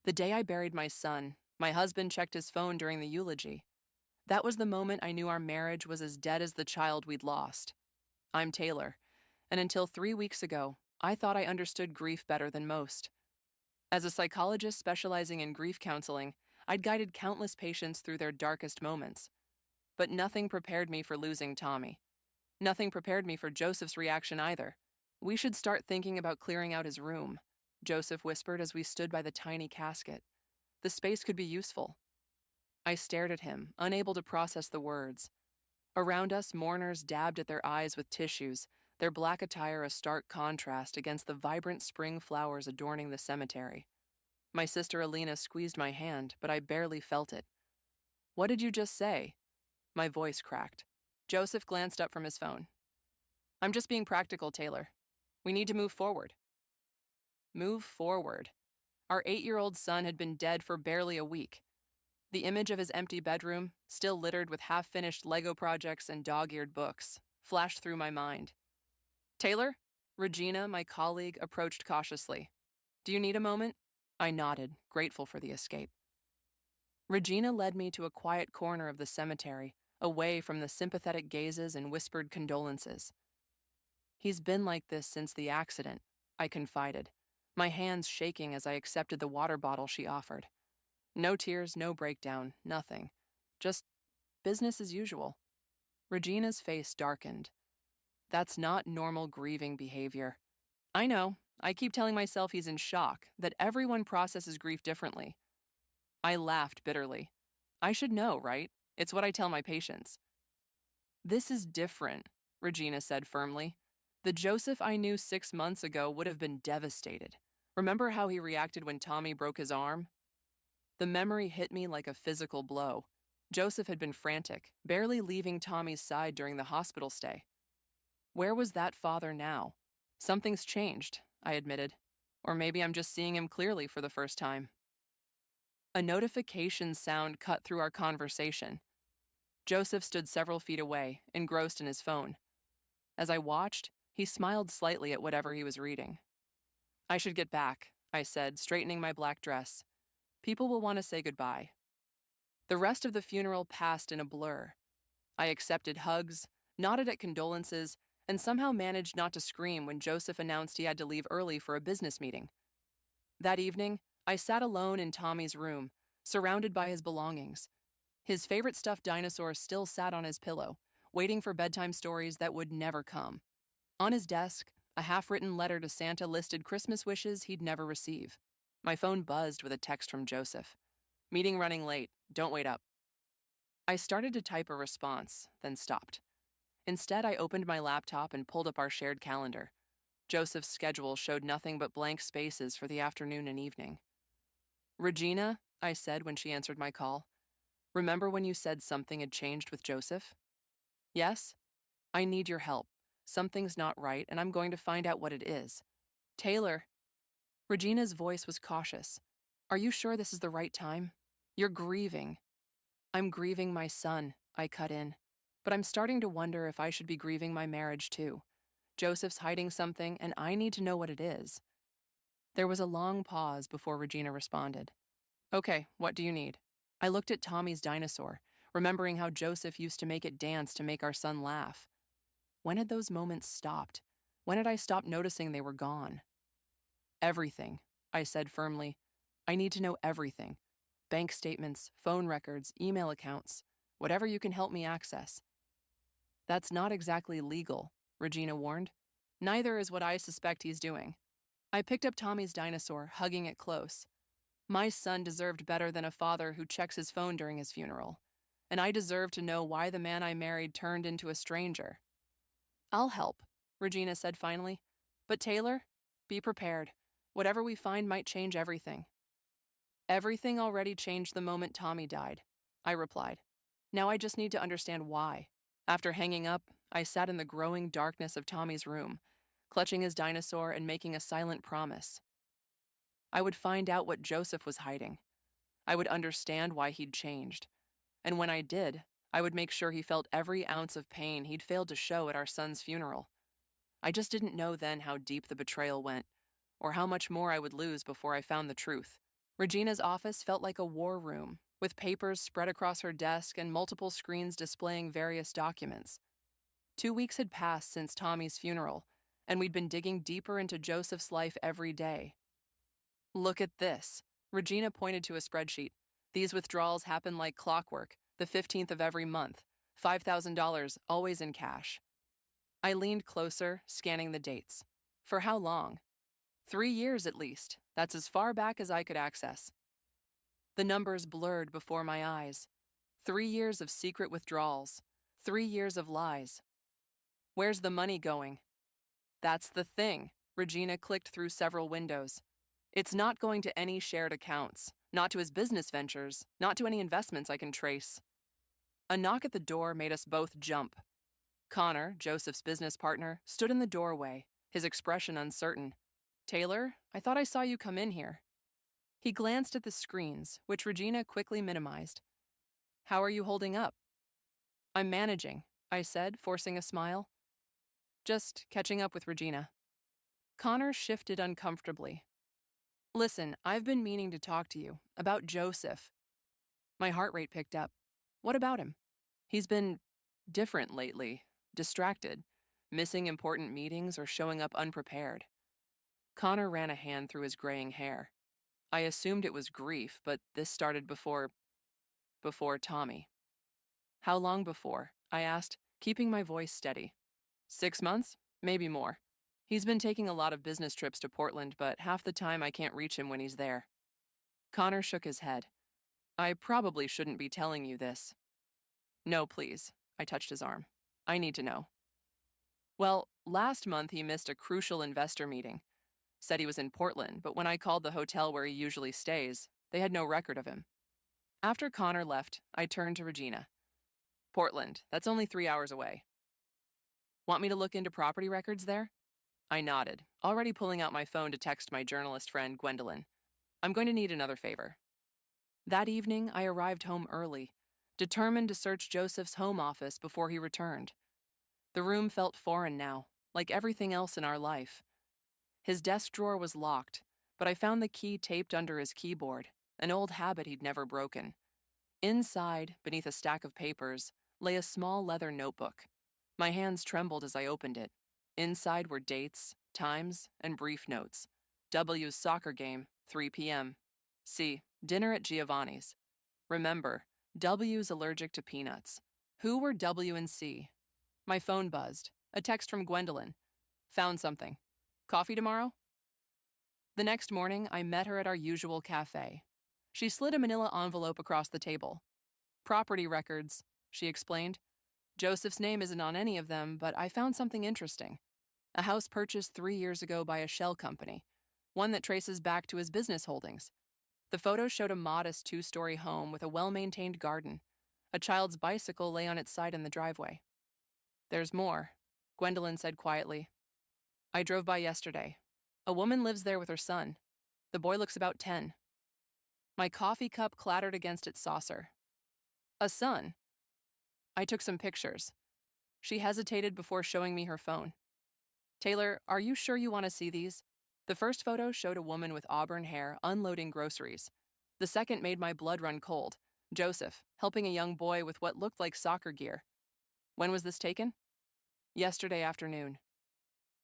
The day I buried my son, my husband checked his phone during the eulogy. That was the moment I knew our marriage was as dead as the child we'd lost. I'm Taylor, and until 3 weeks ago, I thought I understood grief better than most. As a psychologist specializing in grief counseling, I'd guided countless patients through their darkest moments. But nothing prepared me for losing Tommy. Nothing prepared me for Joseph's reaction either. We should start thinking about clearing out his room, Joseph whispered as we stood by the tiny casket. The space could be useful. I stared at him, unable to process the words. Around us, mourners dabbed at their eyes with tissues, their black attire a stark contrast against the vibrant spring flowers adorning the cemetery. My sister Alina squeezed my hand, but I barely felt it. "What did you just say?" My voice cracked. Joseph glanced up from his phone. "I'm just being practical, Taylor. We need to move forward." Move forward. Our 8-year-old son had been dead for barely a week. The image of his empty bedroom, still littered with half-finished Lego projects and dog-eared books, flashed through my mind. "Taylor?" Regina, my colleague, approached cautiously. "Do you need a moment?" I nodded, grateful for the escape. Regina led me to a quiet corner of the cemetery, away from the sympathetic gazes and whispered condolences. "He's been like this since the accident," I confided, my hands shaking as I accepted the water bottle she offered. No tears, no breakdown, nothing. Just business as usual. Regina's face darkened. "That's not normal grieving behavior." "I know. I keep telling myself he's in shock, that everyone processes grief differently." I laughed bitterly. "I should know, right? It's what I tell my patients." "This is different," Regina said firmly. "The Joseph I knew 6 months ago would have been devastated. Remember how he reacted when Tommy broke his arm?" The memory hit me like a physical blow. Joseph had been frantic, barely leaving Tommy's side during the hospital stay. Where was that father now? "Something's changed," I admitted. Or maybe I'm just seeing him clearly for the first time. A notification sound cut through our conversation. Joseph stood several feet away, engrossed in his phone. As I watched, he smiled slightly at whatever he was reading. "I should get back," I said, straightening my black dress. "People will want to say goodbye." The rest of the funeral passed in a blur. I accepted hugs, nodded at condolences, and somehow managed not to scream when Joseph announced he had to leave early for a business meeting. That evening, I sat alone in Tommy's room, surrounded by his belongings. His favorite stuffed dinosaur still sat on his pillow, waiting for bedtime stories that would never come. On his desk, a half-written letter to Santa listed Christmas wishes he'd never receive. My phone buzzed with a text from Joseph. "Meeting running late. Don't wait up." I started to type a response, then stopped. Instead, I opened my laptop and pulled up our shared calendar. Joseph's schedule showed nothing but blank spaces for the afternoon and evening. "Regina," I said when she answered my call, "remember when you said something had changed with Joseph?" "Yes?" "I need your help. Something's not right, and I'm going to find out what it is." "Taylor." Regina's voice was cautious. "Are you sure this is the right time? You're grieving." "I'm grieving my son," I cut in. "But I'm starting to wonder if I should be grieving my marriage too. Joseph's hiding something, and I need to know what it is." There was a long pause before Regina responded. "Okay, what do you need?" I looked at Tommy's dinosaur, remembering how Joseph used to make it dance to make our son laugh. When had those moments stopped? When had I stopped noticing they were gone? "Everything," I said firmly. "I need to know everything. Bank statements, phone records, email accounts, whatever you can help me access." "That's not exactly legal," Regina warned. "Neither is what I suspect he's doing." I picked up Tommy's dinosaur, hugging it close. My son deserved better than a father who checks his phone during his funeral, and I deserve to know why the man I married turned into a stranger. "I'll help," Regina said finally. "But Taylor, be prepared. Whatever we find might change everything." "Everything already changed the moment Tommy died," I replied. "Now I just need to understand why." After hanging up, I sat in the growing darkness of Tommy's room, clutching his dinosaur and making a silent promise. I would find out what Joseph was hiding. I would understand why he'd changed. And when I did, I would make sure he felt every ounce of pain he'd failed to show at our son's funeral. I just didn't know then how deep the betrayal went, or how much more I would lose before I found the truth. Regina's office felt like a war room, with papers spread across her desk and multiple screens displaying various documents. 2 weeks had passed since Tommy's funeral, and we'd been digging deeper into Joseph's life every day. Look at this. Regina pointed to a spreadsheet. These withdrawals happen like clockwork, the 15th of every month. $5,000, always in cash. I leaned closer, scanning the dates. For how long? 3 years at least. That's as far back as I could access. The numbers blurred before my eyes. 3 years of secret withdrawals. 3 years of lies. Where's the money going? That's the thing. Regina clicked through several windows. It's not going to any shared accounts, not to his business ventures, not to any investments I can trace. A knock at the door made us both jump. Connor, Joseph's business partner, stood in the doorway, his expression uncertain. "Taylor, I thought I saw you come in here." He glanced at the screens, which Regina quickly minimized. "How are you holding up?" "I'm managing," I said, forcing a smile. "Just catching up with Regina." Connor shifted uncomfortably. "Listen, I've been meaning to talk to you about Joseph." My heart rate picked up. "What about him?" "He's been different lately, distracted, missing important meetings or showing up unprepared." Connor ran a hand through his graying hair. I assumed it was grief, but this started before Tommy. "How long before?" I asked, keeping my voice steady. 6 months? Maybe more. He's been taking a lot of business trips to Portland, but half the time I can't reach him when he's there." Connor shook his head. "I probably shouldn't be telling you this." "No, please." I touched his arm. "I need to know." "Well, last month he missed a crucial investor meeting. Said he was in Portland, but when I called the hotel where he usually stays, they had no record of him." After Connor left, I turned to Regina. "Portland, that's only 3 hours away. Want me to look into property records there?" I nodded, already pulling out my phone to text my journalist friend, Gwendolyn. "I'm going to need another favor." That evening, I arrived home early, determined to search Joseph's home office before he returned. The room felt foreign now, like everything else in our life. His desk drawer was locked, but I found the key taped under his keyboard, an old habit he'd never broken. Inside, beneath a stack of papers, lay a small leather notebook. My hands trembled as I opened it. Inside were dates, times, and brief notes. W's soccer game, 3 p.m. C. Dinner at Giovanni's. Remember, W's allergic to peanuts. Who were W and C? My phone buzzed. A text from Gwendolyn. "Found something. Coffee tomorrow?" The next morning, I met her at our usual cafe. She slid a manila envelope across the table. "Property records," she explained. "Joseph's name isn't on any of them, but I found something interesting. A house purchased 3 years ago by a shell company, one that traces back to his business holdings. The photos showed a modest 2-story home with a well-maintained garden. A child's bicycle lay on its side in the driveway." "There's more," Gwendolyn said quietly. "I drove by yesterday. A woman lives there with her son. The boy looks about 10. My coffee cup clattered against its saucer. "A son?" I took some pictures. She hesitated before showing me her phone. "Taylor, are you sure you want to see these?" The first photo showed a woman with auburn hair unloading groceries. The second made my blood run cold. Joseph, helping a young boy with what looked like soccer gear. "When was this taken?" "Yesterday afternoon."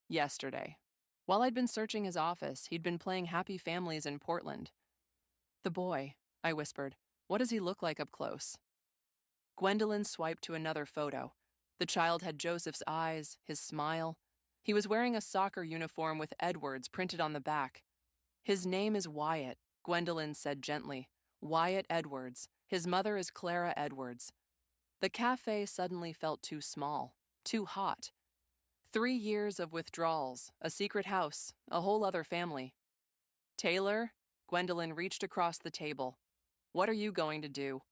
Yesterday. While I'd been searching his office, he'd been playing Happy Families in Portland. "The boy," I whispered. "What does he look like up close?" Gwendolyn swiped to another photo. The child had Joseph's eyes, his smile. He was wearing a soccer uniform with Edwards printed on the back. "His name is Wyatt," Gwendolyn said gently. "Wyatt Edwards. His mother is Clara Edwards." The cafe suddenly felt too small, too hot. 3 years of withdrawals, a secret house, a whole other family. "Taylor?" Gwendolyn reached across the table. "What are you going to do?"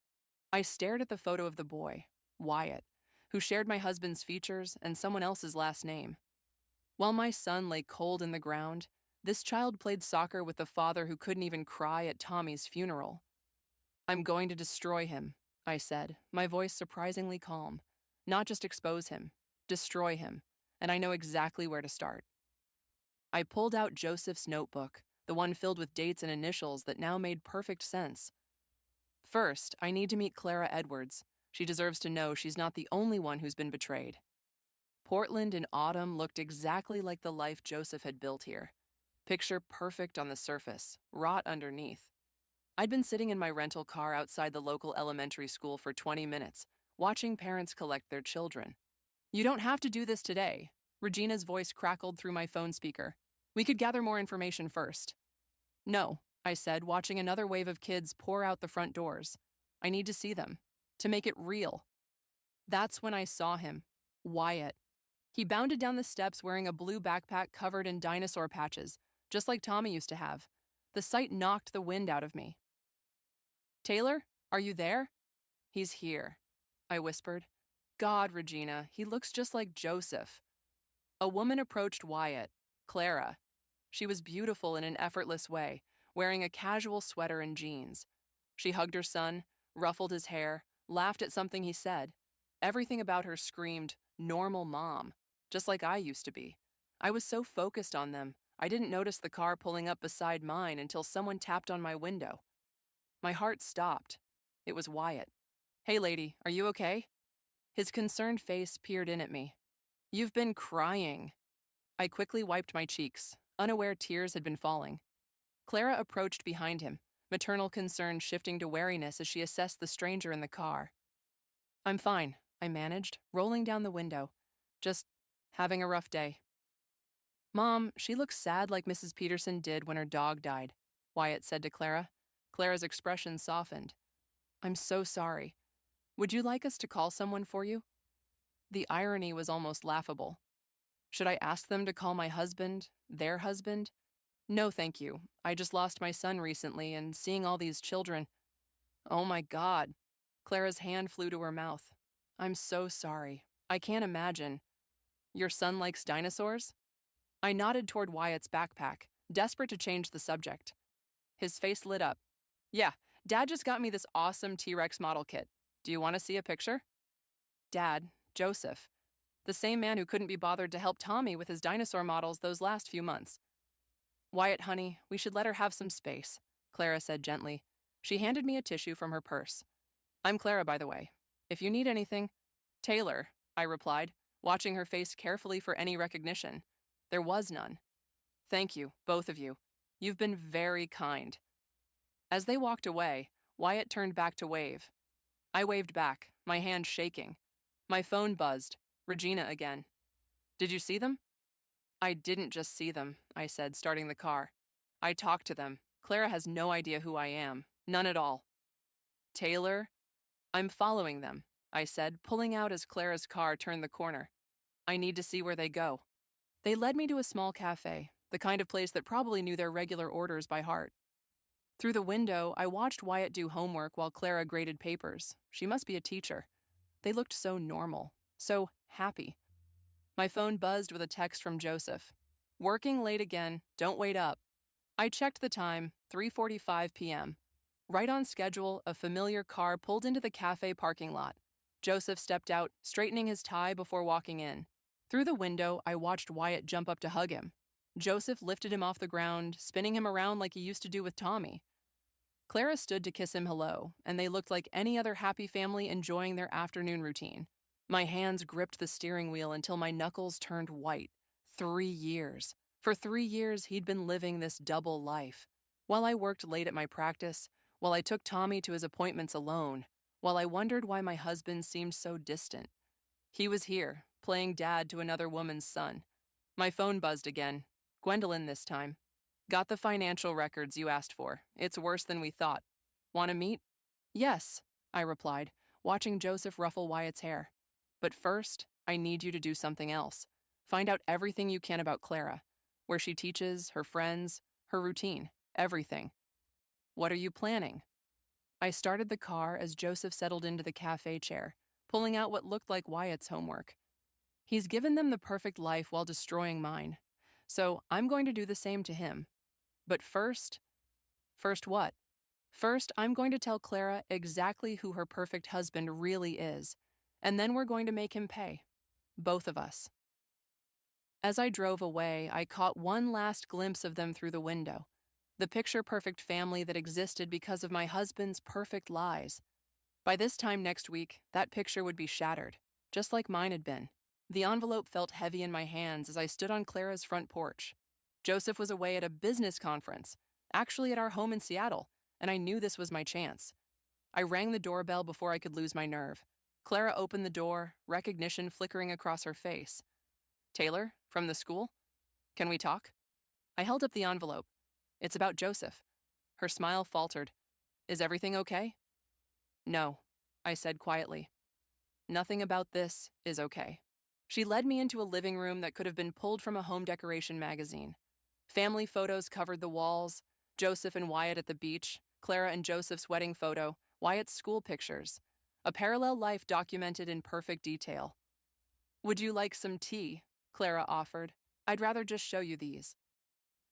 I stared at the photo of the boy, Wyatt, who shared my husband's features and someone else's last name. While my son lay cold in the ground, this child played soccer with the father who couldn't even cry at Tommy's funeral. "I'm going to destroy him," I said, my voice surprisingly calm. "Not just expose him, destroy him, and I know exactly where to start." I pulled out Joseph's notebook, the one filled with dates and initials that now made perfect sense. First, I need to meet Clara Edwards. She deserves to know she's not the only one who's been betrayed. Portland in autumn looked exactly like the life Joseph had built here. Picture perfect on the surface, rot underneath. I'd been sitting in my rental car outside the local elementary school for 20 minutes, watching parents collect their children. You don't have to do this today. Regina's voice crackled through my phone speaker. We could gather more information first. No, I said, watching another wave of kids pour out the front doors. I need to see them, to make it real. That's when I saw him, Wyatt. He bounded down the steps wearing a blue backpack covered in dinosaur patches, just like Tommy used to have. The sight knocked the wind out of me. Taylor, are you there? He's here, I whispered. God, Regina, he looks just like Joseph. A woman approached Wyatt, Clara. She was beautiful in an effortless way, wearing a casual sweater and jeans. She hugged her son, ruffled his hair, laughed at something he said. Everything about her screamed, normal mom, just like I used to be. I was so focused on them, I didn't notice the car pulling up beside mine until someone tapped on my window. My heart stopped. It was Wyatt. Hey, lady, are you okay? His concerned face peered in at me. You've been crying. I quickly wiped my cheeks, unaware tears had been falling. Clara approached behind him, maternal concern shifting to wariness as she assessed the stranger in the car. I'm fine, I managed, rolling down the window. Just having a rough day. Mom, she looks sad like Mrs. Peterson did when her dog died, Wyatt said to Clara. Clara's expression softened. I'm so sorry. Would you like us to call someone for you? The irony was almost laughable. Should I ask them to call my husband, their husband? No, thank you. I just lost my son recently, and seeing all these children. Oh my God. Clara's hand flew to her mouth. I'm so sorry. I can't imagine. Your son likes dinosaurs? I nodded toward Wyatt's backpack, desperate to change the subject. His face lit up. Yeah, Dad just got me this awesome T-Rex model kit. Do you want to see a picture? Dad, Joseph. The same man who couldn't be bothered to help Tommy with his dinosaur models those last few months. Wyatt, honey, we should let her have some space, Clara said gently. She handed me a tissue from her purse. I'm Clara, by the way. If you need anything. Taylor, I replied, watching her face carefully for any recognition. There was none. Thank you, both of you. You've been very kind. As they walked away, Wyatt turned back to wave. I waved back, my hand shaking. My phone buzzed. Regina again. Did you see them? I didn't just see them, I said, starting the car. I talked to them. Clara has no idea who I am. None at all. Taylor? I'm following them, I said, pulling out as Clara's car turned the corner. I need to see where they go. They led me to a small cafe, the kind of place that probably knew their regular orders by heart. Through the window, I watched Wyatt do homework while Clara graded papers. She must be a teacher. They looked so normal, so happy. My phone buzzed with a text from Joseph. Working late again, don't wait up. I checked the time, 3:45 p.m. Right on schedule, a familiar car pulled into the cafe parking lot. Joseph stepped out, straightening his tie before walking in. Through the window, I watched Wyatt jump up to hug him. Joseph lifted him off the ground, spinning him around like he used to do with Tommy. Clara stood to kiss him hello, and they looked like any other happy family enjoying their afternoon routine. My hands gripped the steering wheel until my knuckles turned white. 3 years. For 3 years, he'd been living this double life. While I worked late at my practice, while I took Tommy to his appointments alone, while I wondered why my husband seemed so distant. He was here, playing dad to another woman's son. My phone buzzed again. Gwendolyn this time. Got the financial records you asked for. It's worse than we thought. Want to meet? Yes, I replied, watching Joseph ruffle Wyatt's hair. But first, I need you to do something else. Find out everything you can about Clara. Where she teaches, her friends, her routine, everything. What are you planning? I started the car as Joseph settled into the cafe chair, pulling out what looked like Wyatt's homework. He's given them the perfect life while destroying mine. So I'm going to do the same to him. But first what? First, I'm going to tell Clara exactly who her perfect husband really is. And then we're going to make him pay. Both of us. As I drove away, I caught one last glimpse of them through the window. The picture-perfect family that existed because of my husband's perfect lies. By this time next week, that picture would be shattered, just like mine had been. The envelope felt heavy in my hands as I stood on Clara's front porch. Joseph was away at a business conference, actually at our home in Seattle, and I knew this was my chance. I rang the doorbell before I could lose my nerve. Clara opened the door, recognition flickering across her face. Taylor, from the school? Can we talk? I held up the envelope. It's about Joseph. Her smile faltered. Is everything okay? No, I said quietly. Nothing about this is okay. She led me into a living room that could have been pulled from a home decoration magazine. Family photos covered the walls, Joseph and Wyatt at the beach, Clara and Joseph's wedding photo, Wyatt's school pictures. A parallel life documented in perfect detail. Would you like some tea? Clara offered. I'd rather just show you these.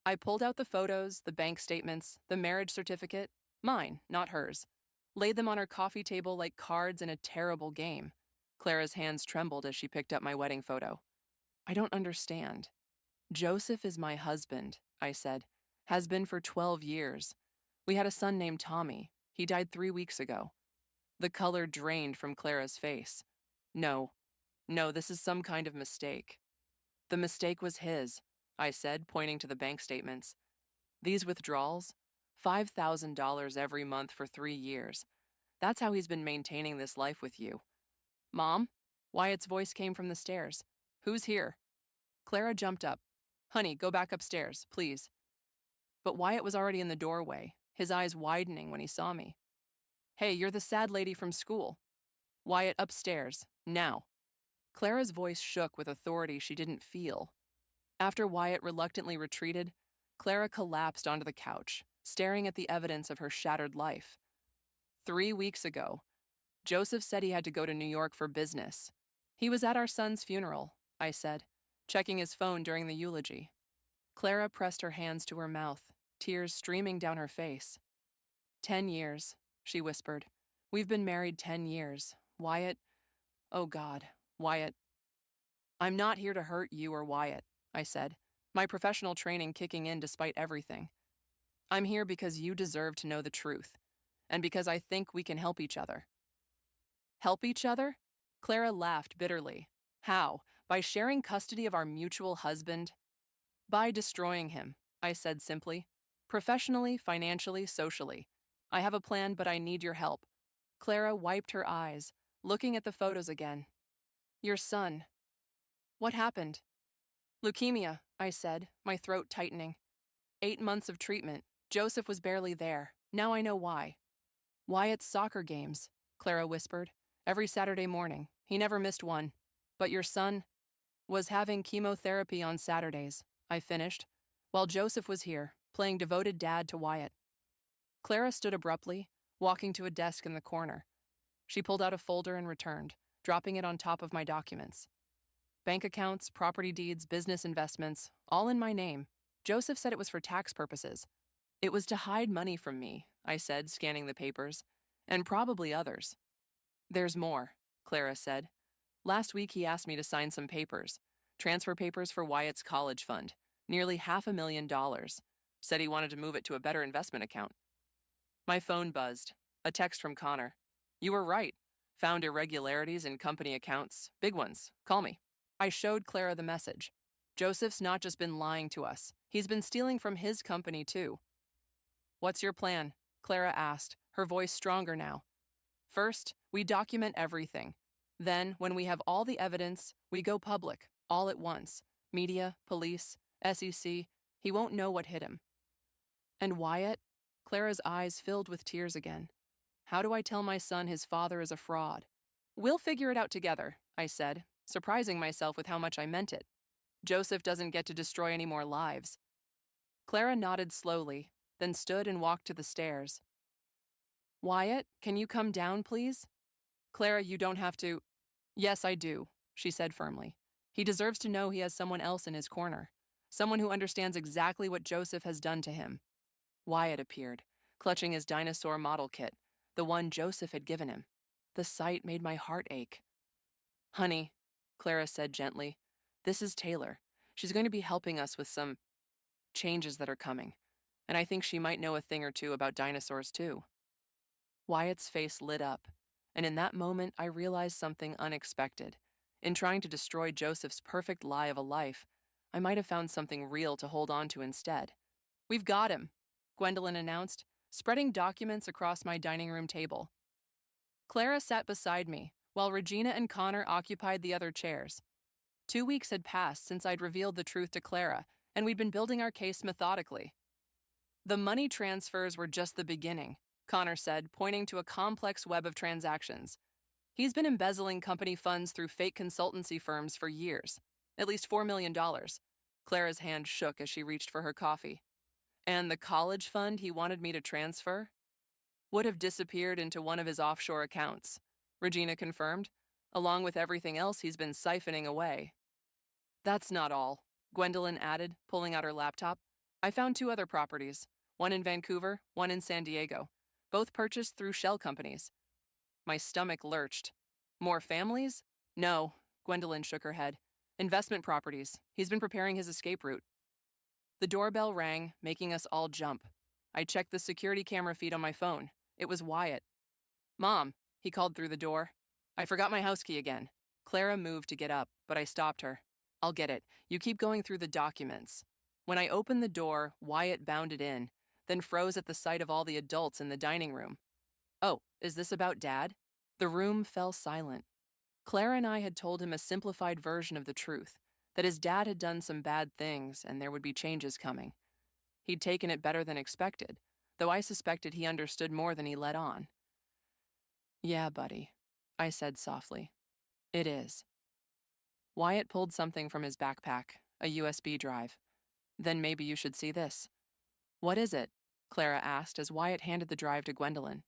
I pulled out the photos, the bank statements, the marriage certificate, mine, not hers, laid them on her coffee table like cards in a terrible game. Clara's hands trembled as she picked up my wedding photo. I don't understand. Joseph is my husband, I said. Has been for 12 years. We had a son named Tommy. He died 3 weeks ago. The color drained from Clara's face. No, this is some kind of mistake. The mistake was his, I said, pointing to the bank statements. These withdrawals? $5,000 every month for 3 years. That's how he's been maintaining this life with you. Mom? Wyatt's voice came from the stairs. Who's here? Clara jumped up. Honey, go back upstairs, please. But Wyatt was already in the doorway, his eyes widening when he saw me. Hey, you're the sad lady from school. Wyatt, upstairs, now. Clara's voice shook with authority she didn't feel. After Wyatt reluctantly retreated, Clara collapsed onto the couch, staring at the evidence of her shattered life. 3 weeks ago, Joseph said he had to go to New York for business. He was at our son's funeral, I said, checking his phone during the eulogy. Clara pressed her hands to her mouth, tears streaming down her face. 10 years, she whispered. We've been married 10 years. Wyatt, oh God, Wyatt. I'm not here to hurt you or Wyatt, I said, my professional training kicking in despite everything. I'm here because you deserve to know the truth, and because I think we can help each other. Help each other? Clara laughed bitterly. How? By sharing custody of our mutual husband? By destroying him, I said simply. Professionally, financially, socially. I have a plan, but I need your help. Clara wiped her eyes, looking at the photos again. Your son. What happened? Leukemia, I said, my throat tightening. 8 months of treatment. Joseph was barely there. Now I know why. Wyatt's soccer games, Clara whispered. Every Saturday morning. He never missed one. But your son was having chemotherapy on Saturdays, I finished, while Joseph was here, playing devoted dad to Wyatt. Clara stood abruptly, walking to a desk in the corner. She pulled out a folder and returned, dropping it on top of my documents. Bank accounts, property deeds, business investments, all in my name. Joseph said it was for tax purposes. It was to hide money from me, I said, scanning the papers, and probably others. There's more, Clara said. Last week he asked me to sign some papers, transfer papers for Wyatt's college fund, nearly $500,000. Said he wanted to move it to a better investment account. My phone buzzed. A text from Connor. You were right. Found irregularities in company accounts. Big ones. Call me. I showed Clara the message. Joseph's not just been lying to us. He's been stealing from his company, too. What's your plan? Clara asked, her voice stronger now. First, we document everything. Then, when we have all the evidence, we go public, all at once. Media, police, SEC. He won't know what hit him. And Wyatt? Clara's eyes filled with tears again. How do I tell my son his father is a fraud? We'll figure it out together, I said, surprising myself with how much I meant it. Joseph doesn't get to destroy any more lives. Clara nodded slowly, then stood and walked to the stairs. Wyatt, can you come down, please? Clara, you don't have to. Yes, I do, she said firmly. He deserves to know he has someone else in his corner, someone who understands exactly what Joseph has done to him. Wyatt appeared, clutching his dinosaur model kit, the one Joseph had given him. The sight made my heart ache. Honey, Clara said gently, this is Taylor. She's going to be helping us with some changes that are coming. And I think she might know a thing or two about dinosaurs, too. Wyatt's face lit up, and in that moment I realized something unexpected. In trying to destroy Joseph's perfect lie of a life, I might have found something real to hold on to instead. "We've got him," Gwendolyn announced, spreading documents across my dining room table. Clara sat beside me, while Regina and Connor occupied the other chairs. 2 weeks had passed since I'd revealed the truth to Clara, and we'd been building our case methodically. "The money transfers were just the beginning," Connor said, pointing to a complex web of transactions. "He's been embezzling company funds through fake consultancy firms for years. At least $4 million. Clara's hand shook as she reached for her coffee. "And the college fund he wanted me to transfer would have disappeared into one of his offshore accounts," Regina confirmed, "along with everything else he's been siphoning away." "That's not all," Gwendolyn added, pulling out her laptop. "I found 2 other properties, one in Vancouver, one in San Diego, both purchased through shell companies." My stomach lurched. "More families?" "No," Gwendolyn shook her head. "Investment properties. He's been preparing his escape route." The doorbell rang, making us all jump. I checked the security camera feed on my phone. It was Wyatt. "Mom," he called through the door. "I forgot my house key again." Clara moved to get up, but I stopped her. "I'll get it. You keep going through the documents." When I opened the door, Wyatt bounded in, then froze at the sight of all the adults in the dining room. "Oh, is this about Dad?" The room fell silent. Clara and I had told him a simplified version of the truth, that his dad had done some bad things and there would be changes coming. He'd taken it better than expected, though I suspected he understood more than he let on. "Yeah, buddy," I said softly. "It is." Wyatt pulled something from his backpack, a USB drive. "Then maybe you should see this." "What is it?" Clara asked as Wyatt handed the drive to Gwendolyn.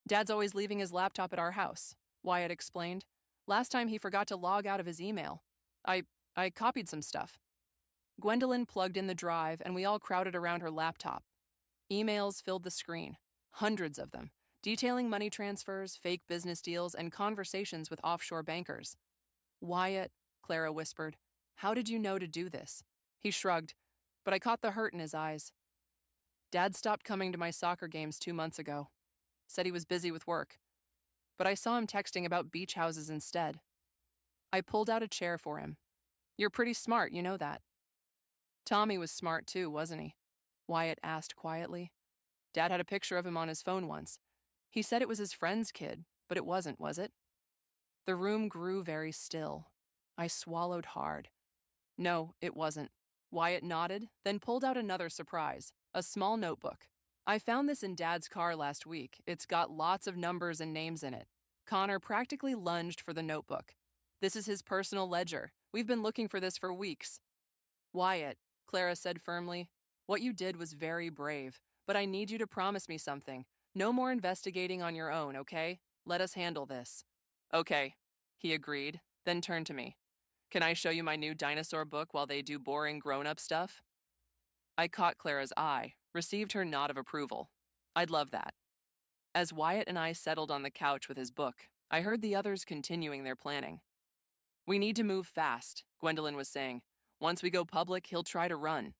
"Dad's always leaving his laptop at our house," Wyatt explained. "Last time he forgot to log out of his email. I copied some stuff." Gwendolyn plugged in the drive and we all crowded around her laptop. Emails filled the screen, hundreds of them, detailing money transfers, fake business deals, and conversations with offshore bankers. "Wyatt," Clara whispered, "how did you know to do this?" He shrugged, but I caught the hurt in his eyes. "Dad stopped coming to my soccer games 2 months ago. Said he was busy with work. But I saw him texting about beach houses instead." I pulled out a chair for him. "You're pretty smart, you know that." "Tommy was smart too, wasn't he?" Wyatt asked quietly. "Dad had a picture of him on his phone once. He said it was his friend's kid, but it wasn't, was it?" The room grew very still. I swallowed hard. "No, it wasn't." Wyatt nodded, then pulled out another surprise, a small notebook. "I found this in Dad's car last week. It's got lots of numbers and names in it." Connor practically lunged for the notebook. "This is his personal ledger. We've been looking for this for weeks." "Wyatt," Clara said firmly, "what you did was very brave, but I need you to promise me something. No more investigating on your own, okay? Let us handle this." "Okay," he agreed, then turned to me. "Can I show you my new dinosaur book while they do boring grown-up stuff?" I caught Clara's eye, received her nod of approval. I'd love that. As Wyatt and I settled on the couch with his book, I heard the others continuing their planning. "We need to move fast," Gwendolyn was saying. "Once we go public, he'll try to run."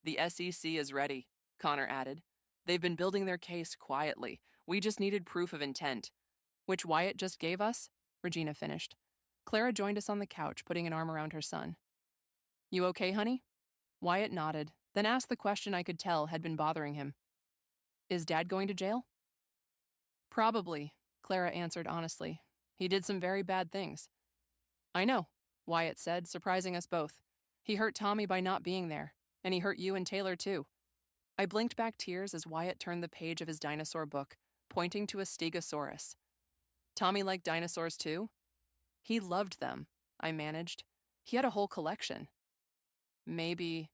"The SEC is ready," Connor added. "They've been building their case quietly. We just needed proof of intent." "Which Wyatt just gave us," Regina finished. Clara joined us on the couch, putting an arm around her son. "You okay, honey?" Wyatt nodded, then asked the question I could tell had been bothering him. "Is Dad going to jail?" "Probably," Clara answered honestly. "He did some very bad things." "I know," Wyatt said, surprising us both. "He hurt Tommy by not being there, and he hurt you and Taylor too." I blinked back tears as Wyatt turned the page of his dinosaur book, pointing to a stegosaurus. "Tommy liked dinosaurs too?" "He loved them," I managed. "He had a whole collection." "Maybe,"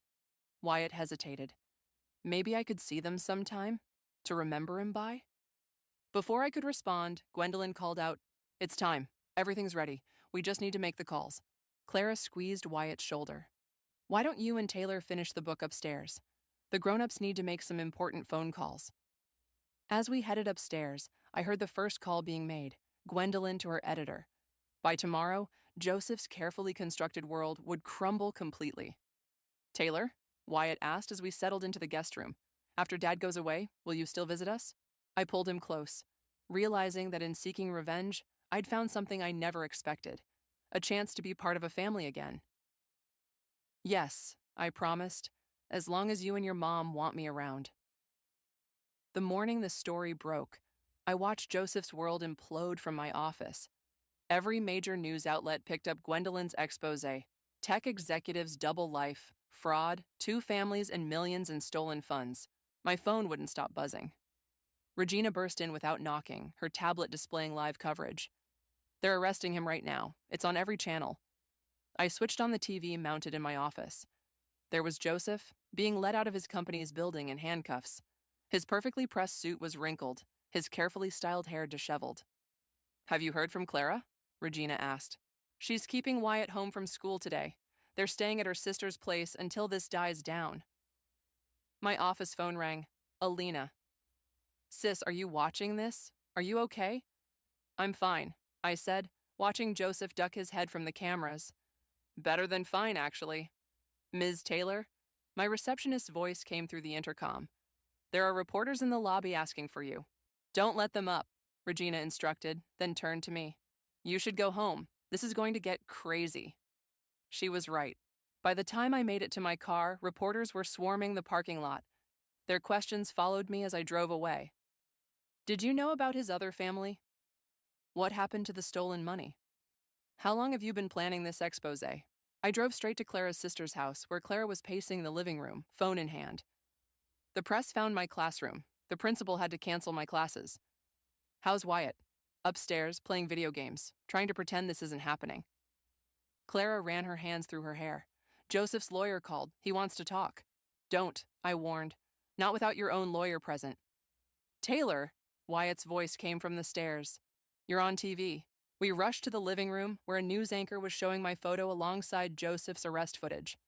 Wyatt hesitated. "Maybe I could see them sometime, to remember him by?" Before I could respond, Gwendolyn called out, "It's time. Everything's ready. We just need to make the calls." Clara squeezed Wyatt's shoulder. "Why don't you and Taylor finish the book upstairs? The grown-ups need to make some important phone calls." As we headed upstairs, I heard the first call being made, Gwendolyn to her editor. By tomorrow, Joseph's carefully constructed world would crumble completely. "Taylor?" Wyatt asked as we settled into the guest room. After Dad goes away, will you still visit us? I pulled him close, realizing that in seeking revenge, I'd found something I never expected, a chance to be part of a family again. Yes, I promised, as long as you and your mom want me around. The morning the story broke, I watched Joseph's world implode from my office. Every major news outlet picked up Gwendolyn's expose. Tech executives' double life, fraud, two families, and millions in stolen funds. My phone wouldn't stop buzzing. Regina burst in without knocking, her tablet displaying live coverage. They're arresting him right now. It's on every channel. I switched on the TV mounted in my office. There was Joseph, being led out of his company's building in handcuffs. His perfectly pressed suit was wrinkled, his carefully styled hair disheveled. Have you heard from Clara? Regina asked. She's keeping Wyatt home from school today. They're staying at her sister's place until this dies down. My office phone rang. Alina. Sis, are you watching this? Are you okay? I'm fine, I said, watching Joseph duck his head from the cameras. Better than fine, actually. Ms. Taylor? My receptionist's voice came through the intercom. There are reporters in the lobby asking for you. Don't let them up, Regina instructed, then turned to me. You should go home. This is going to get crazy. She was right. By the time I made it to my car, reporters were swarming the parking lot. Their questions followed me as I drove away. Did you know about his other family? What happened to the stolen money? How long have you been planning this expose? I drove straight to Clara's sister's house, where Clara was pacing the living room, phone in hand. The press found my classroom. The principal had to cancel my classes. How's Wyatt? Upstairs, playing video games, trying to pretend this isn't happening. Clara ran her hands through her hair. Joseph's lawyer called. He wants to talk. Don't, I warned. Not without your own lawyer present. Taylor, Wyatt's voice came from the stairs. You're on TV. We rushed to the living room, where a news anchor was showing my photo alongside Joseph's arrest footage.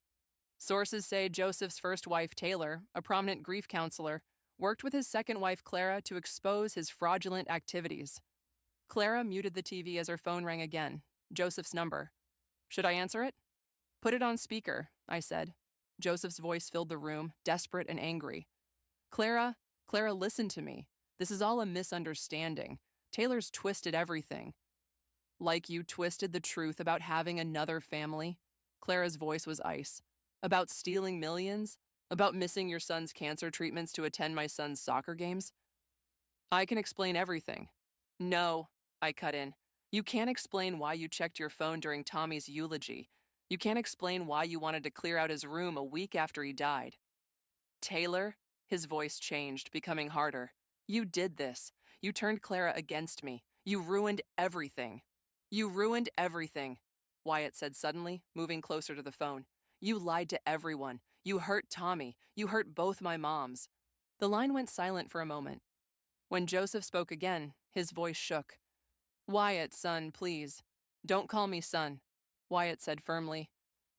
Sources say Joseph's first wife, Taylor, a prominent grief counselor, worked with his second wife, Clara, to expose his fraudulent activities. Clara muted the TV as her phone rang again. Joseph's number. Should I answer it? Put it on speaker, I said. Joseph's voice filled the room, desperate and angry. Clara, listen to me. This is all a misunderstanding. Taylor's twisted everything. Like you twisted the truth about having another family? Clara's voice was ice. About stealing millions? About missing your son's cancer treatments to attend my son's soccer games? I can explain everything. No, I cut in. You can't explain why you checked your phone during Tommy's eulogy. You can't explain why you wanted to clear out his room a week after he died. Taylor? His voice changed, becoming harder. You did this. You turned Clara against me. You ruined everything. You ruined everything, Wyatt said suddenly, moving closer to the phone. You lied to everyone. You hurt Tommy. You hurt both my moms. The line went silent for a moment. When Joseph spoke again, his voice shook. Wyatt, son, please. Don't call me son, Wyatt said firmly.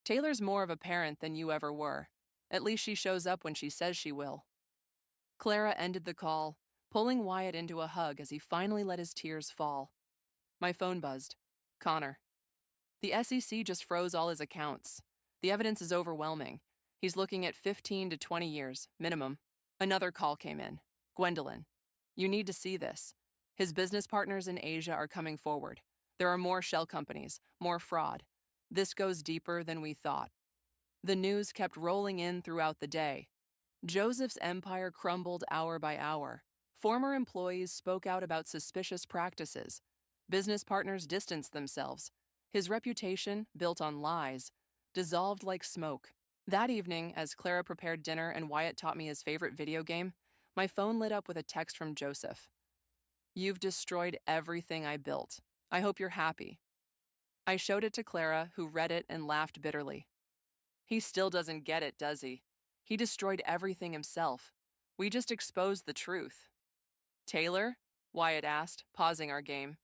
Taylor's more of a parent than you ever were. At least she shows up when she says she will. Clara ended the call, pulling Wyatt into a hug as he finally let his tears fall. My phone buzzed. Connor. The SEC just froze all his accounts. The evidence is overwhelming. He's looking at 15 to 20 years, minimum. Another call came in. Gwendolyn. You need to see this. His business partners in Asia are coming forward. There are more shell companies, more fraud. This goes deeper than we thought. The news kept rolling in throughout the day. Joseph's empire crumbled hour by hour. Former employees spoke out about suspicious practices. Business partners distanced themselves. His reputation, built on lies, dissolved like smoke. That evening, as Clara prepared dinner and Wyatt taught me his favorite video game, my phone lit up with a text from Joseph. You've destroyed everything I built. I hope you're happy. I showed it to Clara, who read it and laughed bitterly. He still doesn't get it, does he? He destroyed everything himself. We just exposed the truth. Taylor? Wyatt asked, pausing our game.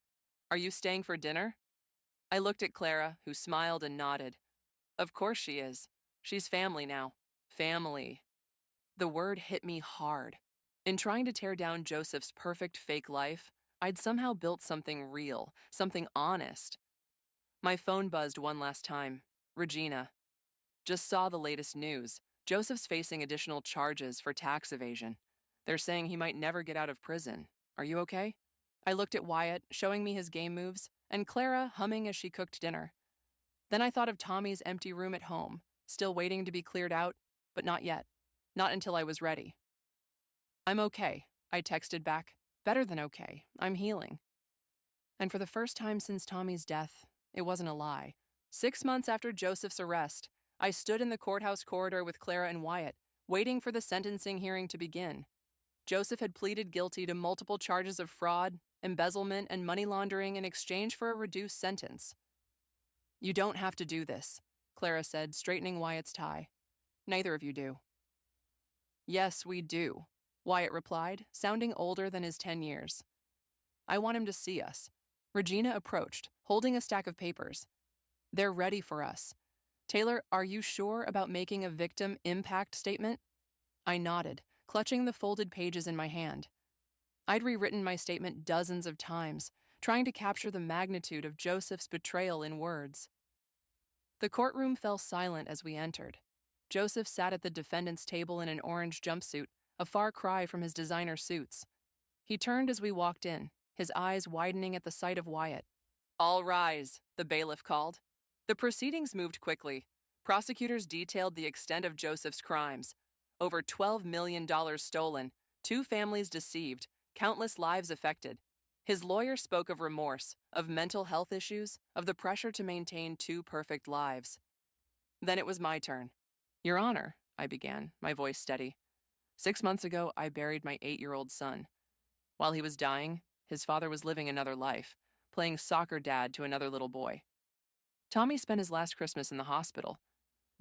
Are you staying for dinner? I looked at Clara, who smiled and nodded. Of course she is. She's family now. Family. The word hit me hard. In trying to tear down Joseph's perfect fake life, I'd somehow built something real, something honest. My phone buzzed one last time. Regina. Just saw the latest news. Joseph's facing additional charges for tax evasion. They're saying he might never get out of prison. Are you okay? I looked at Wyatt, showing me his game moves, and Clara humming as she cooked dinner. Then I thought of Tommy's empty room at home, still waiting to be cleared out, but not yet. Not until I was ready. I'm okay, I texted back. Better than okay. I'm healing. And for the first time since Tommy's death, it wasn't a lie. 6 months after Joseph's arrest, I stood in the courthouse corridor with Clara and Wyatt, waiting for the sentencing hearing to begin. Joseph had pleaded guilty to multiple charges of fraud, embezzlement, and money laundering in exchange for a reduced sentence. You don't have to do this, Clara said, straightening Wyatt's tie. Neither of you do. Yes, we do, Wyatt replied, sounding older than his 10 years. I want him to see us. Regina approached, holding a stack of papers. They're ready for us. Taylor, are you sure about making a victim impact statement? I nodded, clutching the folded pages in my hand. I'd rewritten my statement dozens of times, trying to capture the magnitude of Joseph's betrayal in words. The courtroom fell silent as we entered. Joseph sat at the defendant's table in an orange jumpsuit, a far cry from his designer suits. He turned as we walked in, his eyes widening at the sight of Wyatt. All rise, the bailiff called. The proceedings moved quickly. Prosecutors detailed the extent of Joseph's crimes. Over $12 million stolen, 2 families deceived, countless lives affected. His lawyer spoke of remorse, of mental health issues, of the pressure to maintain 2 perfect lives. Then it was my turn. Your Honor, I began, my voice steady. 6 months ago, I buried my 8-year-old son. While he was dying, his father was living another life, playing soccer dad to another little boy. Tommy spent his last Christmas in the hospital.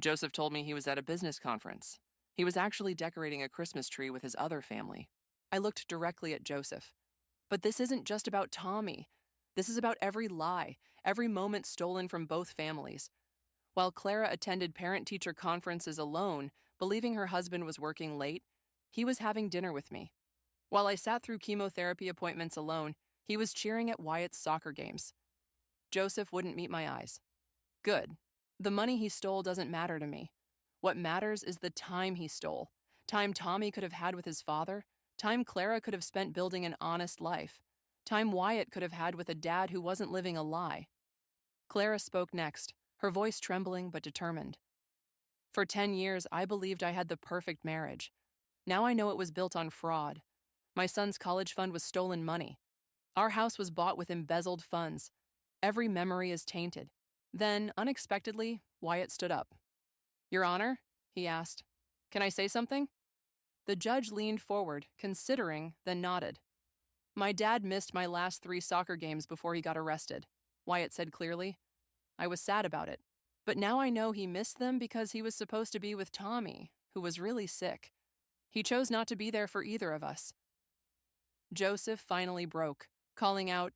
Joseph told me he was at a business conference. He was actually decorating a Christmas tree with his other family. I looked directly at Joseph. But this isn't just about Tommy. This is about every lie, every moment stolen from both families. While Clara attended parent-teacher conferences alone, believing her husband was working late, he was having dinner with me. While I sat through chemotherapy appointments alone, he was cheering at Wyatt's soccer games. Joseph wouldn't meet my eyes. Good. The money he stole doesn't matter to me. What matters is the time he stole. Time Tommy could have had with his father. Time Clara could have spent building an honest life. Time Wyatt could have had with a dad who wasn't living a lie. Clara spoke next, her voice trembling but determined. For 10 years, I believed I had the perfect marriage. Now I know it was built on fraud. My son's college fund was stolen money. Our house was bought with embezzled funds. Every memory is tainted. Then, unexpectedly, Wyatt stood up. Your Honor, he asked, can I say something? The judge leaned forward, considering, then nodded. My dad missed my last 3 soccer games before he got arrested, Wyatt said clearly. I was sad about it, but now I know he missed them because he was supposed to be with Tommy, who was really sick. He chose not to be there for either of us. Joseph finally broke, calling out,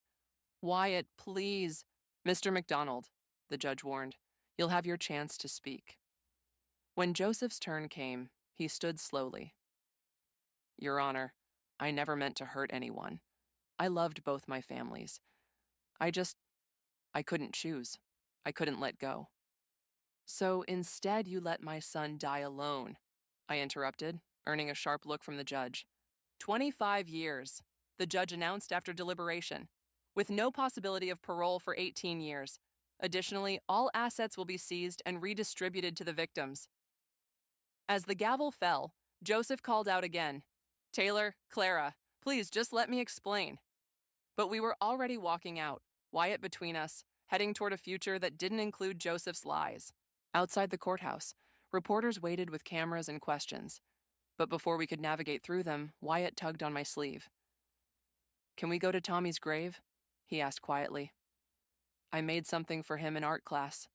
Wyatt, please. Mr. McDonald, the judge warned, you'll have your chance to speak. When Joseph's turn came, he stood slowly. Your Honor, I never meant to hurt anyone. I loved both my families. I couldn't choose. I couldn't let go. So instead you let my son die alone, I interrupted, earning a sharp look from the judge. 25 years, the judge announced after deliberation, with no possibility of parole for 18 years. Additionally, all assets will be seized and redistributed to the victims. As the gavel fell, Joseph called out again, Taylor, Clara, please just let me explain. But we were already walking out, Wyatt between us, heading toward a future that didn't include Joseph's lies. Outside the courthouse, reporters waited with cameras and questions. But before we could navigate through them, Wyatt tugged on my sleeve. Can we go to Tommy's grave? He asked quietly. I made something for him in art class.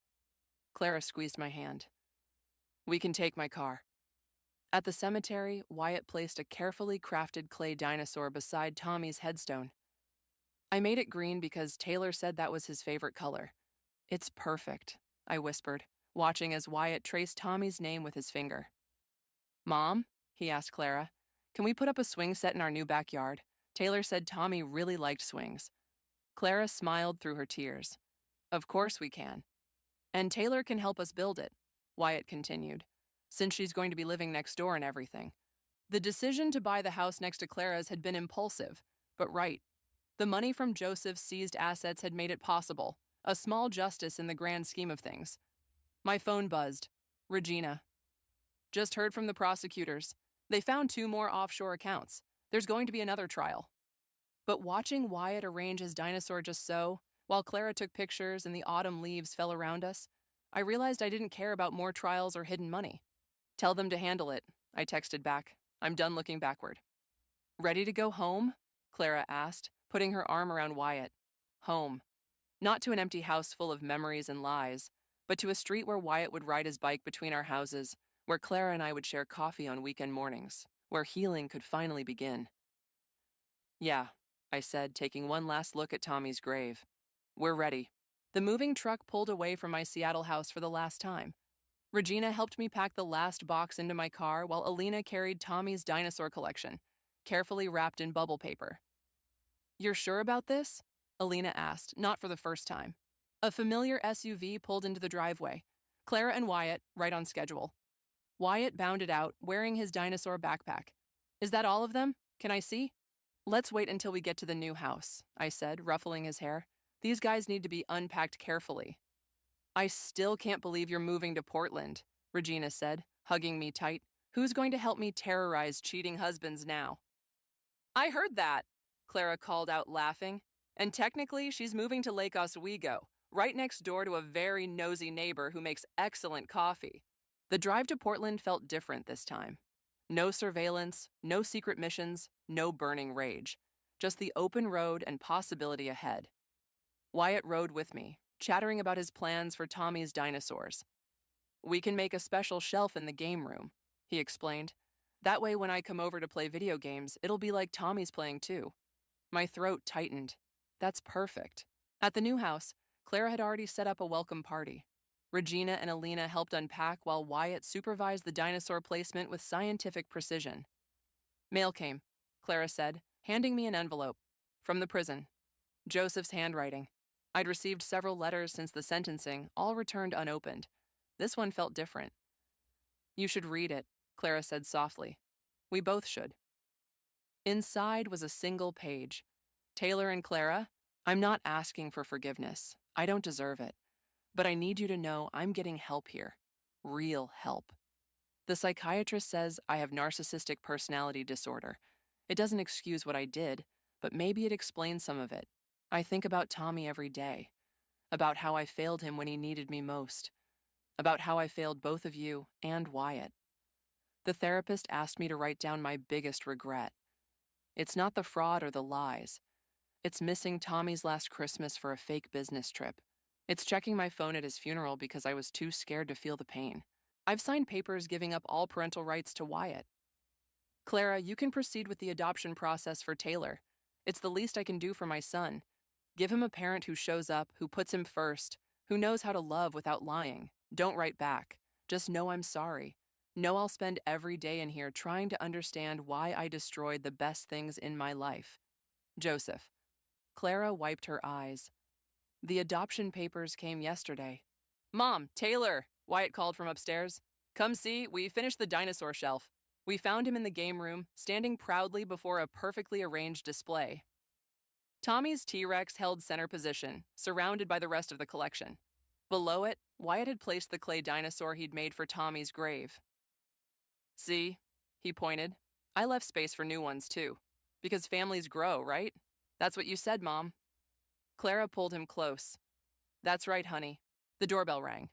Clara squeezed my hand. We can take my car. At the cemetery, Wyatt placed a carefully crafted clay dinosaur beside Tommy's headstone. I made it green because Taylor said that was his favorite color. It's perfect, I whispered, watching as Wyatt traced Tommy's name with his finger. Mom, he asked Clara, can we put up a swing set in our new backyard? Taylor said Tommy really liked swings. Clara smiled through her tears. Of course we can. And Taylor can help us build it, Wyatt continued. since she's going to be living next door and everything. The decision to buy the house next to Clara's had been impulsive, but right. The money from Joseph's seized assets had made it possible, a small justice in the grand scheme of things. My phone buzzed. Regina. Just heard from the prosecutors. They found 2 more offshore accounts. There's going to be another trial. But watching Wyatt arrange his dinosaur just so, while Clara took pictures and the autumn leaves fell around us, I realized I didn't care about more trials or hidden money. Tell them to handle it, I texted back. I'm done looking backward. Ready to go home? Clara asked, putting her arm around Wyatt. Home. Not to an empty house full of memories and lies, but to a street where Wyatt would ride his bike between our houses, where Clara and I would share coffee on weekend mornings, where healing could finally begin. Yeah, I said, taking one last look at Tommy's grave. We're ready. The moving truck pulled away from my Seattle house for the last time. Regina helped me pack the last box into my car while Alina carried Tommy's dinosaur collection, carefully wrapped in bubble paper. You're sure about this? Alina asked, not for the first time. A familiar SUV pulled into the driveway. Clara and Wyatt, right on schedule. Wyatt bounded out, wearing his dinosaur backpack. Is that all of them? Can I see? Let's wait until we get to the new house, I said, ruffling his hair. These guys need to be unpacked carefully. I still can't believe you're moving to Portland, Regina said, hugging me tight. Who's going to help me terrorize cheating husbands now? I heard that, Clara called out, laughing. And technically, she's moving to Lake Oswego, right next door to a very nosy neighbor who makes excellent coffee. The drive to Portland felt different this time. No surveillance, no secret missions, no burning rage. Just the open road and possibility ahead. Wyatt rode with me, chattering about his plans for Tommy's dinosaurs. We can make a special shelf in the game room, he explained. That way when I come over to play video games, it'll be like Tommy's playing too. My throat tightened. That's perfect. At the new house, Clara had already set up a welcome party. Regina and Alina helped unpack while Wyatt supervised the dinosaur placement with scientific precision. Mail came, Clara said, handing me an envelope. From the prison. Joseph's handwriting. I'd received several letters since the sentencing, all returned unopened. This one felt different. You should read it, Clara said softly. We both should. Inside was a single page. Taylor and Clara, I'm not asking for forgiveness. I don't deserve it. But I need you to know I'm getting help here. Real help. The psychiatrist says I have narcissistic personality disorder. It doesn't excuse what I did, but maybe it explains some of it. I think about Tommy every day. About how I failed him when he needed me most. About how I failed both of you and Wyatt. The therapist asked me to write down my biggest regret. It's not the fraud or the lies. It's missing Tommy's last Christmas for a fake business trip. It's checking my phone at his funeral because I was too scared to feel the pain. I've signed papers giving up all parental rights to Wyatt. Clara, you can proceed with the adoption process for Taylor. It's the least I can do for my son. Give him a parent who shows up, who puts him first, who knows how to love without lying. Don't write back. Just know I'm sorry. Know I'll spend every day in here trying to understand why I destroyed the best things in my life. Joseph. Clara wiped her eyes. The adoption papers came yesterday. Mom, Taylor, Wyatt called from upstairs. Come see, we finished the dinosaur shelf. We found him in the game room, standing proudly before a perfectly arranged display. Tommy's T-Rex held center position, surrounded by the rest of the collection. Below it, Wyatt had placed the clay dinosaur he'd made for Tommy's grave. See, he pointed. I left space for new ones, too. Because families grow, right? That's what you said, Mom. Clara pulled him close. That's right, honey. The doorbell rang.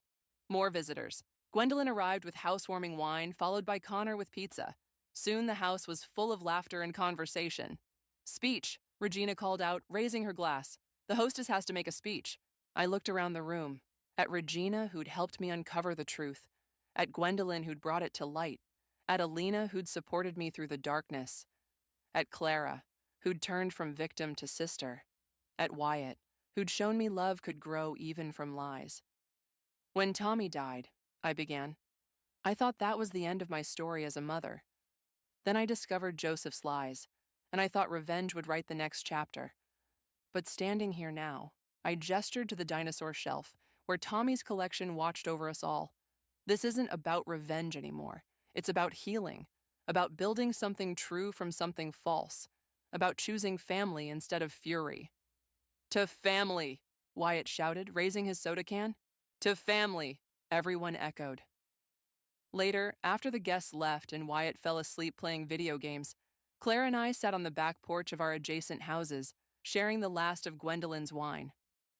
More visitors. Gwendolyn arrived with housewarming wine, followed by Connor with pizza. Soon the house was full of laughter and conversation. Speech, Regina called out, raising her glass. The hostess has to make a speech. I looked around the room. At Regina, who'd helped me uncover the truth. At Gwendolyn, who'd brought it to light. At Alina, who'd supported me through the darkness. At Clara, who'd turned from victim to sister. At Wyatt, who'd shown me love could grow even from lies. When Tommy died, I began, I thought that was the end of my story as a mother. Then I discovered Joseph's lies, and I thought revenge would write the next chapter. But standing here now, I gestured to the dinosaur shelf, where Tommy's collection watched over us all. This isn't about revenge anymore. It's about healing, about building something true from something false, about choosing family instead of fury. To family, Wyatt shouted, raising his soda can. To family, everyone echoed. Later, after the guests left and Wyatt fell asleep playing video games, Claire and I sat on the back porch of our adjacent houses, sharing the last of Gwendolyn's wine.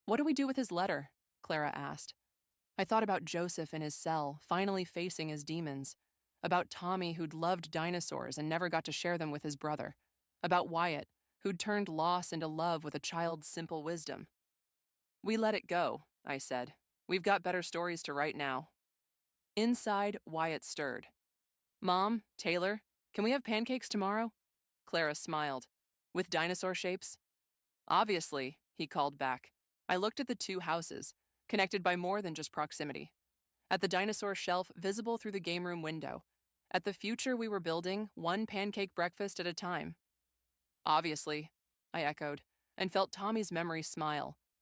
What do we do with his letter? Clara asked. I thought about Joseph in his cell, finally facing his demons. About Tommy, who'd loved dinosaurs and never got to share them with his brother. About Wyatt, who'd turned loss into love with a child's simple wisdom. We let it go, I said. We've got better stories to write now. Inside, Wyatt stirred. Mom, Taylor, can we have pancakes tomorrow? Clara smiled. With dinosaur shapes? Obviously, he called back. I looked at the two houses, connected by more than just proximity. At the dinosaur shelf visible through the game room window. At the future we were building, one pancake breakfast at a time. Obviously, I echoed, and felt Tommy's memory smile,